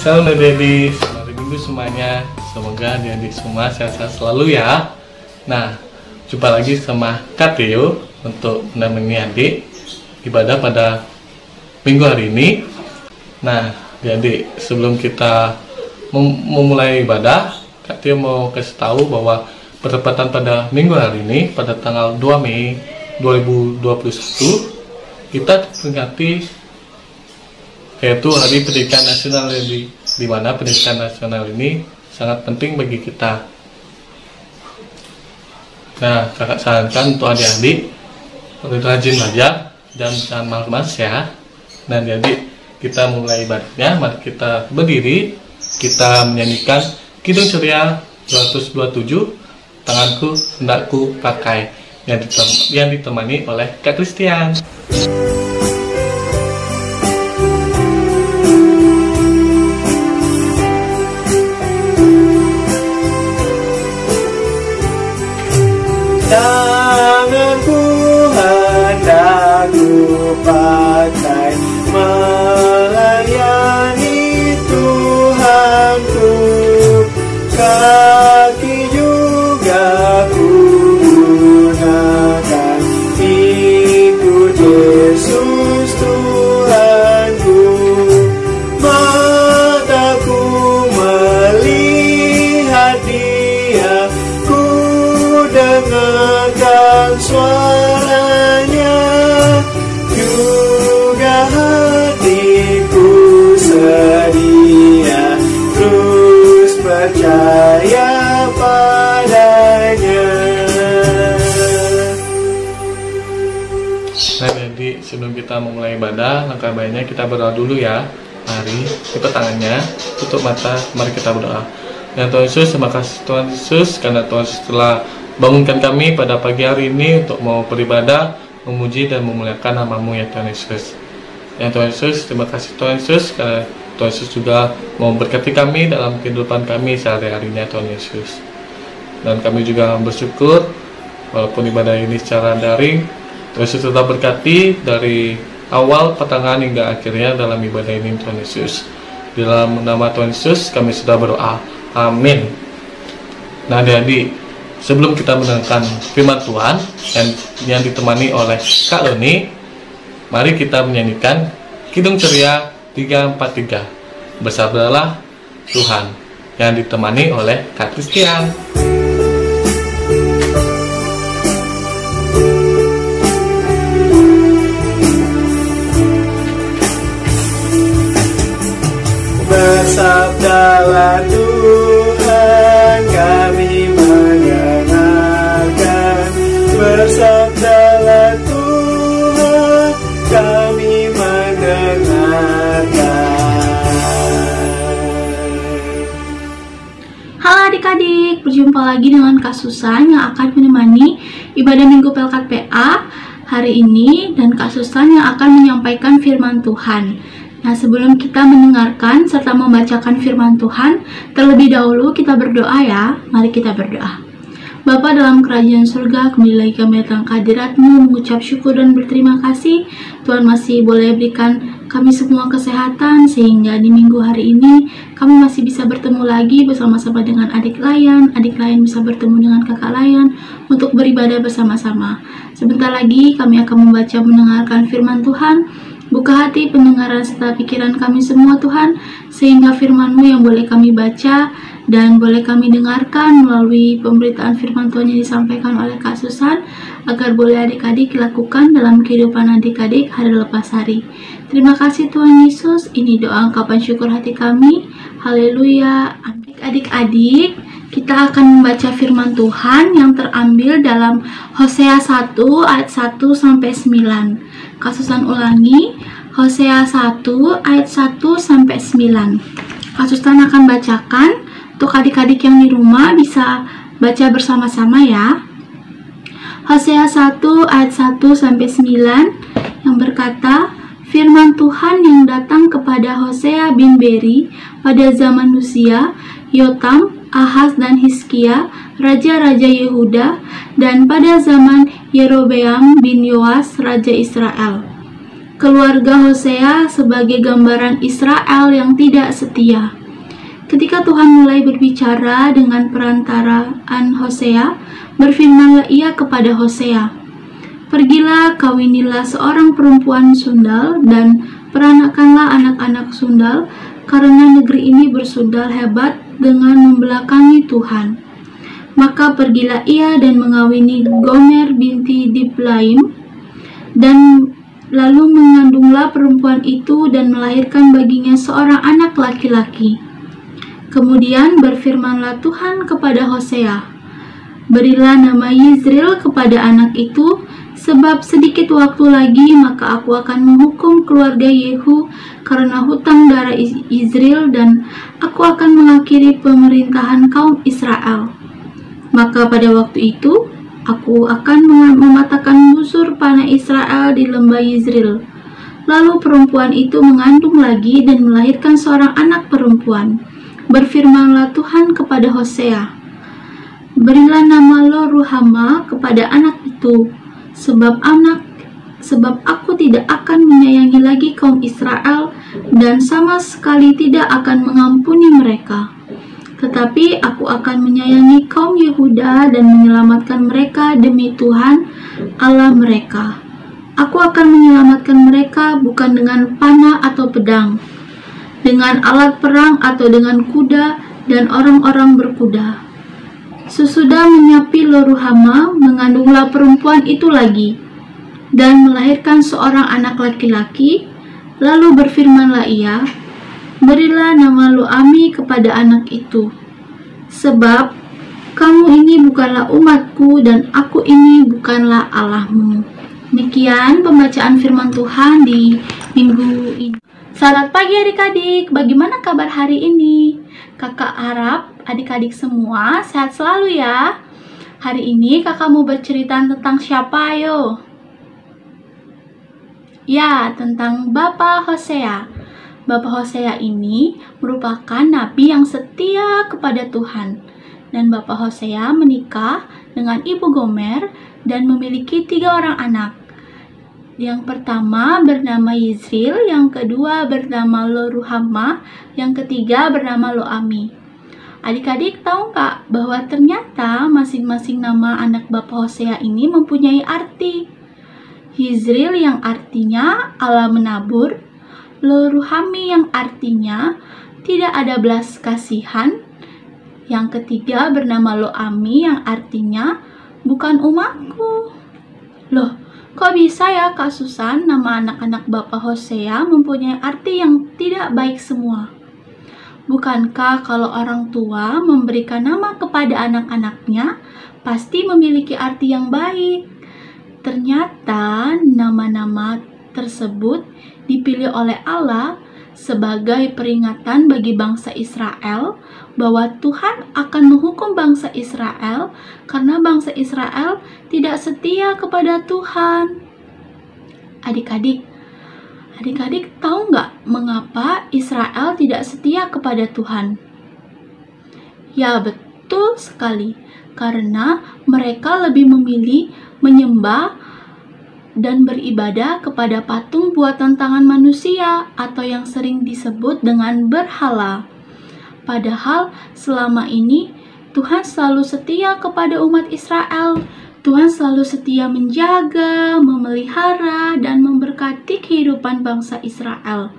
Shalom adik-adik, selamat hari Minggu semuanya. Semoga adik-adik semua sehat-sehat selalu ya. Nah, jumpa lagi sama Kak Theo untuk menemani adik ibadah pada minggu hari ini. Nah, adik-adik, sebelum kita memulai ibadah, Kak Theo mau kasih tahu bahwa bertepatan pada minggu hari ini, pada tanggal 2 Mei 2021, kita peringati yaitu Hari Pendidikan Nasional, di mana pendidikan nasional ini sangat penting bagi kita. Nah, kakak sarankan untuk adik-adik rajin belajar dan jangan malas ya. Nah, adik kita mulai ibadahnya. Mari kita berdiri, kita menyanyikan Kidung Ceria 227, Tanganku Hendakku Pakai, yang ditemani oleh Kak Christian. Tanganku hendak ku pakai melayani Tuhanku, kaki juga ku gunakan ikut Yesus Tuhanku. Mataku melihat Dia, dengarkan suaranya, juga hatiku sedia terus percaya padanya. Nah, jadi sebelum kita memulai ibadah, langkah baiknya kita berdoa dulu ya. Mari lipat tangannya, tutup mata, mari kita berdoa. Ya Tuhan Yesus, terima kasih Tuhan Yesus karena Tuhan Yesus telah bangunkan kami pada pagi hari ini untuk mau beribadah, memuji dan memuliakan nama-Mu ya Tuhan Yesus. Ya Tuhan Yesus, terima kasih Tuhan Yesus karena Tuhan Yesus juga mau berkati kami dalam kehidupan kami sehari-harinya Tuhan Yesus. Dan kami juga bersyukur walaupun ibadah ini secara daring, Tuhan Yesus tetap berkati dari awal pertengahan hingga akhirnya dalam ibadah ini Tuhan Yesus. Di dalam nama Tuhan Yesus kami sudah berdoa. Amin. Nah, adik-adik, sebelum kita mendengarkan firman Tuhan yang ditemani oleh Kak Loni, mari kita menyanyikan Kidung Ceria 343, Bersabdalah Tuhan, yang ditemani oleh Kak Christian. Bersabdalah Tuhan, kami mendengarkan. Bersabdalah Tuhan, kami mendengarkan. Halo adik-adik, berjumpa lagi dengan Kak Susan yang akan menemani ibadah Minggu Pelkat PA hari ini, dan Kak Susan yang akan menyampaikan firman Tuhan. Nah, sebelum kita mendengarkan serta membacakan firman Tuhan, terlebih dahulu kita berdoa ya. Mari kita berdoa. Bapa dalam kerajaan surga, kembali lagi kami datang ke hadirat-Mu mengucap syukur dan berterima kasih. Tuhan masih boleh berikan kami semua kesehatan, sehingga di minggu hari ini kami masih bisa bertemu lagi bersama-sama dengan adik layan bisa bertemu dengan kakak layan untuk beribadah bersama-sama. Sebentar lagi kami akan membaca mendengarkan firman Tuhan. Buka hati, pendengaran, serta pikiran kami semua Tuhan, sehingga firman-Mu yang boleh kami baca dan boleh kami dengarkan melalui pemberitaan firman Tuhan yang disampaikan oleh Kak Susan, agar boleh adik-adik lakukan dalam kehidupan adik-adik hari lepas hari. Terima kasih Tuhan Yesus, ini doa ungkapan syukur hati kami. Haleluya. Adik-adik, kita akan membaca firman Tuhan yang terambil dalam Hosea 1 ayat 1-9. Kak Susan ulangi, Hosea 1 ayat 1-9. Kak Susan akan bacakan. Untuk adik-adik yang di rumah bisa baca bersama-sama ya. Hosea 1 ayat 1-9 yang berkata, firman Tuhan yang datang kepada Hosea bin Beri pada zaman Uzia, Yotam, Ahaz dan Hizkia, raja-raja Yehuda, dan pada zaman Yerobeam bin Yoas, raja Israel. keluarga Hosea sebagai gambaran Israel yang tidak setia. Ketika Tuhan mulai berbicara dengan perantaraan Hosea, berfirmanlah Ia kepada Hosea, "Pergilah, kawinilah seorang perempuan sundal dan peranakanlah anak-anak sundal, karena negeri ini bersundal hebat dengan membelakangi Tuhan." Maka pergilah ia dan mengawini Gomer binti Diblaim, dan lalu mengandunglah perempuan itu dan melahirkan baginya seorang anak laki-laki. Kemudian berfirmanlah Tuhan kepada Hosea, "Berilah nama Yizril kepada anak itu, sebab sedikit waktu lagi maka aku akan menghukum keluarga Yehu karena hutang darah Yizril, dan aku akan mengakhiri pemerintahan kaum Israel. Maka pada waktu itu aku akan mematahkan busur panah Israel di lembah Yizril." Lalu perempuan itu mengandung lagi dan melahirkan seorang anak perempuan. Berfirmanlah Tuhan kepada Hosea, "Berilah nama Lo Ruhama kepada anak itu, sebab aku tidak akan menyayangi lagi kaum Israel dan sama sekali tidak akan mengampuni mereka. Tetapi aku akan menyayangi kaum Yehuda dan menyelamatkan mereka demi Tuhan Allah mereka. Aku akan menyelamatkan mereka bukan dengan panah atau pedang, dengan alat perang atau dengan kuda dan orang-orang berkuda." Sesudah menyapi Lo Ruhama, mengandunglah perempuan itu lagi dan melahirkan seorang anak laki-laki. Lalu berfirmanlah ia, "Berilah nama Lo Ami kepada anak itu, sebab kamu ini bukanlah umatku dan aku ini bukanlah Allahmu." Demikian pembacaan firman Tuhan di minggu ini. Selamat pagi adik-adik, bagaimana kabar hari ini? Kakak harap adik-adik semua sehat selalu ya. Hari ini kakak mau bercerita tentang siapa ayo? Ya, tentang Bapak Hosea. Bapak Hosea ini merupakan nabi yang setia kepada Tuhan. Dan Bapak Hosea menikah dengan Ibu Gomer dan memiliki 3 orang anak. Yang pertama bernama Yizril, yang kedua bernama Lo Ruhama, yang ketiga bernama Lo Ami. Adik-adik tahu nggak bahwa ternyata masing-masing nama anak Bapak Hosea ini mempunyai arti. Yizril yang artinya Allah menabur, Lo Ruhami yang artinya tidak ada belas kasihan, yang ketiga bernama Lo Ami yang artinya bukan umatku. Loh, kok bisa ya Kak Susan nama anak-anak Bapak Hosea mempunyai arti yang tidak baik semua? Bukankah kalau orang tua memberikan nama kepada anak-anaknya pasti memiliki arti yang baik? Ternyata nama-nama tersebut dipilih oleh Allah sebagai peringatan bagi bangsa Israel bahwa Tuhan akan menghukum bangsa Israel karena bangsa Israel tidak setia kepada Tuhan. Adik-adik tahu nggak mengapa Israel tidak setia kepada Tuhan? Ya, betul sekali, karena mereka lebih memilih menyembah dan beribadah kepada patung buatan tangan manusia atau yang sering disebut dengan berhala. Padahal selama ini Tuhan selalu setia kepada umat Israel. Tuhan selalu setia menjaga, memelihara, dan memberkati kehidupan bangsa Israel.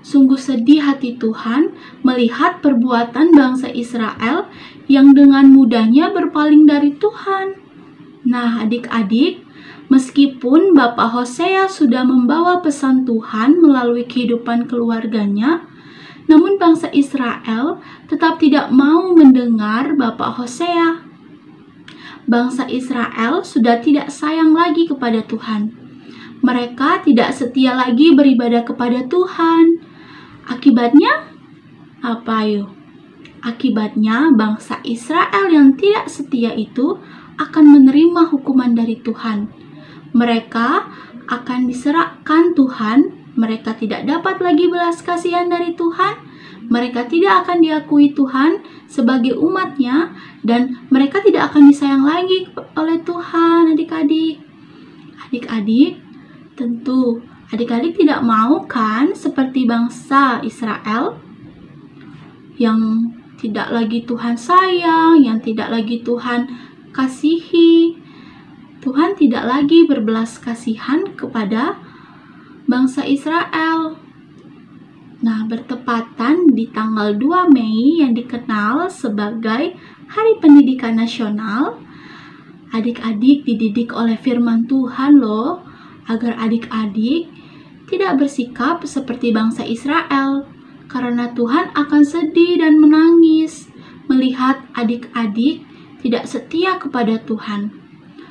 Sungguh sedih hati Tuhan melihat perbuatan bangsa Israel yang dengan mudahnya berpaling dari Tuhan. Nah, adik-adik, meskipun Bapak Hosea sudah membawa pesan Tuhan melalui kehidupan keluarganya, namun bangsa Israel tetap tidak mau mendengar Bapak Hosea. Bangsa Israel sudah tidak sayang lagi kepada Tuhan. Mereka tidak setia lagi beribadah kepada Tuhan. Akibatnya apa ayo? Akibatnya bangsa Israel yang tidak setia itu akan menerima hukuman dari Tuhan. Mereka akan diserahkan Tuhan, mereka tidak dapat lagi belas kasihan dari Tuhan, mereka tidak akan diakui Tuhan sebagai umatnya, dan mereka tidak akan disayang lagi oleh Tuhan. Adik-adik, tentu Adik-adik tidak mau kan seperti bangsa Israel yang tidak lagi Tuhan sayang, yang tidak lagi Tuhan kasihi. Tuhan tidak lagi berbelas kasihan kepada bangsa Israel. Nah, bertepatan di tanggal 2 Mei yang dikenal sebagai Hari Pendidikan Nasional, adik-adik dididik oleh firman Tuhan loh, agar adik-adik tidak bersikap seperti bangsa Israel, karena Tuhan akan sedih dan menangis melihat adik-adik tidak setia kepada Tuhan.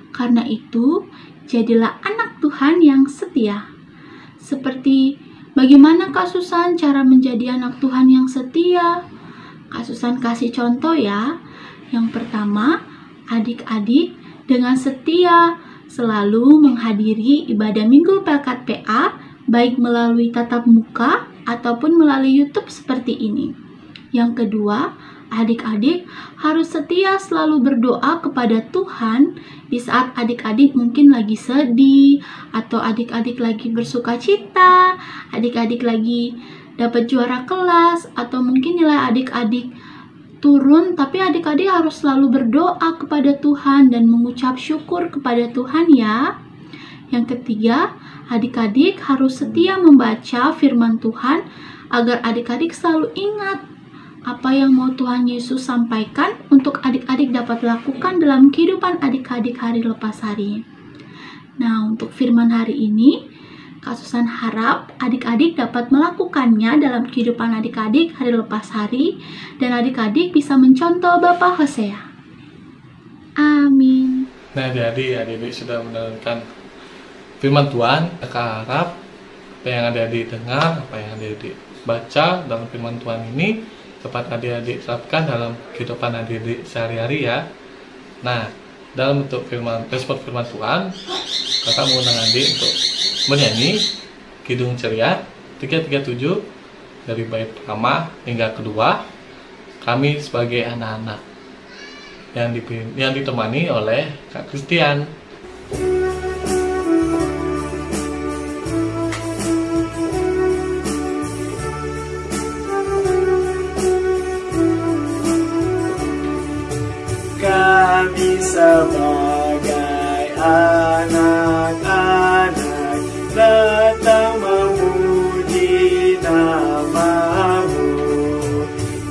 Karena itu, jadilah anak Tuhan yang setia. Seperti bagaimana Kak Susan cara menjadi anak Tuhan yang setia? Kak Susan kasih contoh ya. Yang pertama, adik-adik dengan setia selalu menghadiri ibadah Minggu Pelkat PA, baik melalui tatap muka ataupun melalui YouTube seperti ini. Yang kedua, adik-adik harus setia selalu berdoa kepada Tuhan di saat adik-adik mungkin lagi sedih, atau adik-adik lagi bersuka cita, adik-adik lagi dapat juara kelas, atau mungkin nilai adik-adik turun, tapi adik-adik harus selalu berdoa kepada Tuhan dan mengucap syukur kepada Tuhan ya. Yang ketiga, adik-adik harus setia membaca firman Tuhan agar adik-adik selalu ingat apa yang mau Tuhan Yesus sampaikan untuk adik-adik dapat lakukan dalam kehidupan adik-adik hari lepas hari. Nah, untuk firman hari ini, Kak Susan harap adik-adik dapat melakukannya dalam kehidupan adik-adik hari lepas hari, dan adik-adik bisa mencontoh Bapak Hosea. Amin. Nah, jadi adik-adik sudah mendengarkan firman Tuhan. Kakak harap apa yang adik-adik dengar, apa yang adik-adik baca dalam firman Tuhan ini dapat adik-adik terapkan dalam kehidupan adik-adik sehari-hari ya. Nah, dalam bentuk respon firman Tuhan, kakak mengundang adik untuk menyanyi Kidung Ceria 337 dari bait pertama hingga kedua, kami sebagai anak-anak, yang ditemani oleh Kak Christian. Kami sebagai anak-anak datang memuji nama-Mu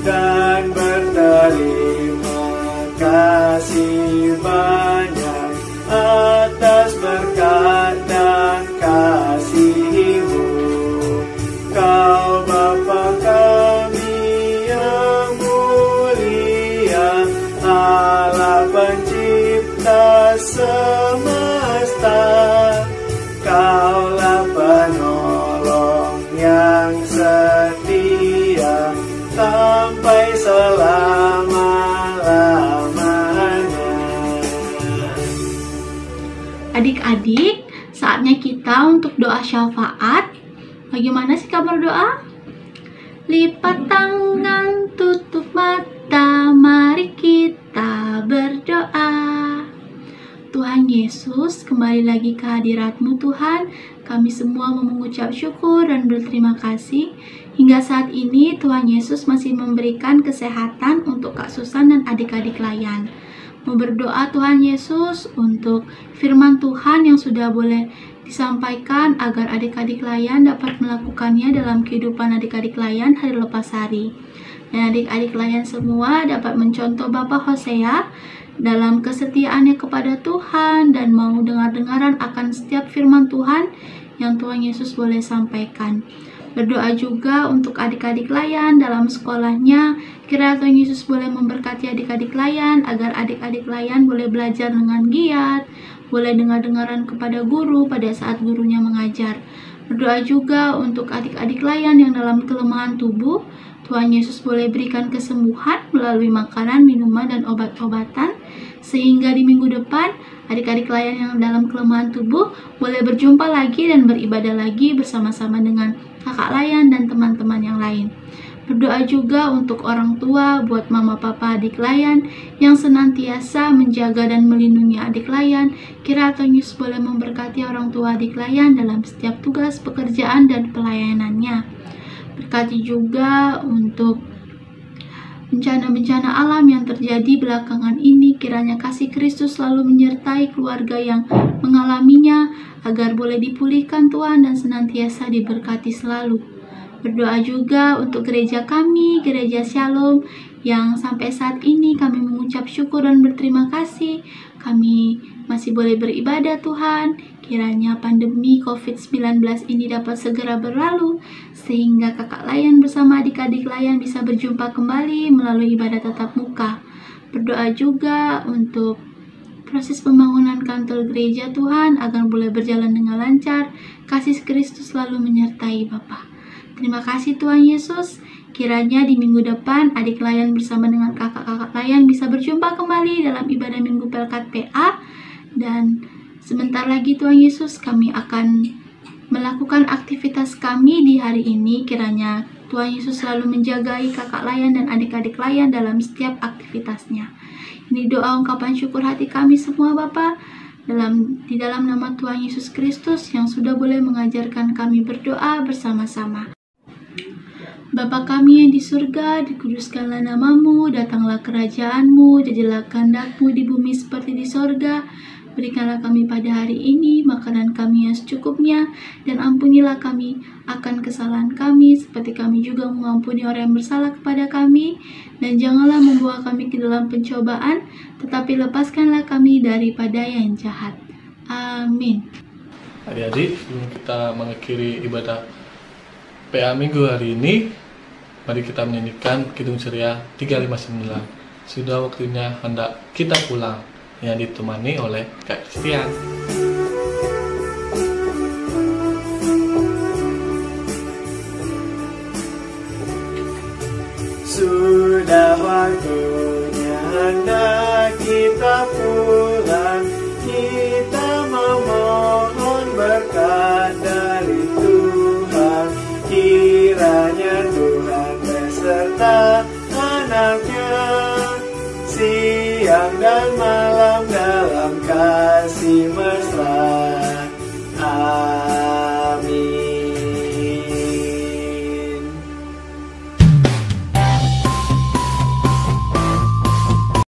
dan berterima kasih banyak atas berkat dan kasih-Mu. Kau Bapa kami yang mulia, Allah pencipta semesta, Kaulah penolong yang setia sampai selama-lamanya. Adik-adik, saatnya kita untuk doa syafaat. Bagaimana sih kabar doa? Lipat tangan, tutup mata, mari kita berdoa. Tuhan Yesus, kembali lagi ke hadirat-Mu Tuhan. Kami semua mau mengucap syukur dan berterima kasih. Hingga saat ini Tuhan Yesus masih memberikan kesehatan untuk Kak Susan dan adik-adik layan. Mau berdoa Tuhan Yesus untuk firman Tuhan yang sudah boleh disampaikan agar adik-adik layan dapat melakukannya dalam kehidupan adik-adik layan hari lepas hari. Dan adik-adik layan semua dapat mencontoh Bapak Hosea dalam kesetiaannya kepada Tuhan dan mau dengar-dengaran akan setiap firman Tuhan yang Tuhan Yesus boleh sampaikan. Berdoa juga untuk adik-adik layan dalam sekolahnya. Kiranya Tuhan Yesus boleh memberkati adik-adik layan agar adik-adik layan boleh belajar dengan giat, boleh dengar-dengaran kepada guru pada saat gurunya mengajar. Berdoa juga untuk adik-adik layan yang dalam kelemahan tubuh. Tuhan Yesus boleh berikan kesembuhan melalui makanan, minuman, dan obat-obatan, sehingga di minggu depan adik-adik layan yang dalam kelemahan tubuh boleh berjumpa lagi dan beribadah lagi bersama-sama dengan kakak layan dan teman-teman yang lain. Berdoa juga untuk orang tua, buat mama papa adik layan yang senantiasa menjaga dan melindungi adik layan. Kiranya Tuhan Yesus boleh memberkati orang tua adik layan dalam setiap tugas, pekerjaan, dan pelayanannya. Berkati juga untuk bencana-bencana alam yang terjadi belakangan ini. Kiranya kasih Kristus selalu menyertai keluarga yang mengalaminya, agar boleh dipulihkan Tuhan dan senantiasa diberkati selalu. Berdoa juga untuk gereja kami, Gereja Shalom, yang sampai saat ini kami mengucap syukur dan berterima kasih. Kami masih boleh beribadah Tuhan. Kiranya pandemi COVID-19 ini dapat segera berlalu, sehingga kakak layan bersama adik-adik layan bisa berjumpa kembali melalui ibadah tatap muka. Berdoa juga untuk proses pembangunan kantor gereja Tuhan, agar boleh berjalan dengan lancar. Kasih Kristus selalu menyertai Bapa. Terima kasih Tuhan Yesus. Kiranya di minggu depan adik layan bersama dengan kakak-kakak layan bisa berjumpa kembali dalam ibadah Minggu Pelkat PA. Dan sebentar lagi Tuhan Yesus, kami akan melakukan aktivitas kami di hari ini. Kiranya Tuhan Yesus selalu menjagai kakak layan dan adik-adik layan dalam setiap aktivitasnya. Ini doa ungkapan syukur hati kami semua Bapa, di dalam nama Tuhan Yesus Kristus yang sudah boleh mengajarkan kami berdoa bersama-sama. Bapa kami yang di surga, dikuduskanlah namamu, datanglah kerajaanmu, jadilah kehendak-Mu di bumi seperti di sorga. Berikanlah kami pada hari ini makanan kami yang secukupnya, dan ampunilah kami akan kesalahan kami, seperti kami juga mengampuni orang yang bersalah kepada kami. Dan janganlah membawa kami ke dalam pencobaan, tetapi lepaskanlah kami daripada yang jahat. Amin. Adik-adik, sebelum kita mengakhiri ibadah PA Minggu hari ini, mari kita menyanyikan Kidung Ceria 359. Sudah waktunya hendak kita pulang, yang ditemani oleh Kak Christian. Sudah waktunya hendak kita pulang, kita memohon berkat dari Tuhan. Kiranya Tuhan beserta anaknya siang dan malam